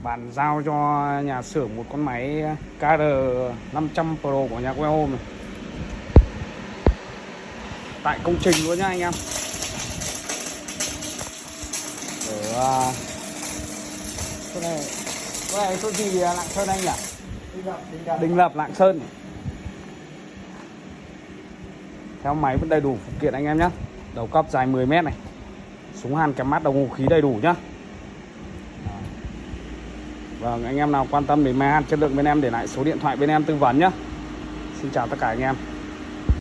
Bàn giao cho nhà xưởng một con máy KR500 Pro của nhà Queo này. Tại công trình luôn nhá anh em. Ở chỗ này chỗ gì Lạng Sơn anh nhỉ? Đình Lập Lạng Sơn. Theo máy vẫn đầy đủ phụ kiện anh em nhé. Đầu cắp dài 10 m này. Súng hàn kèm mắt, đầu vũ khí đầy đủ nhá. Vâng, anh em nào quan tâm đến máy hàn chất lượng bên em để lại số điện thoại bên em tư vấn nhá. Xin chào tất cả anh em.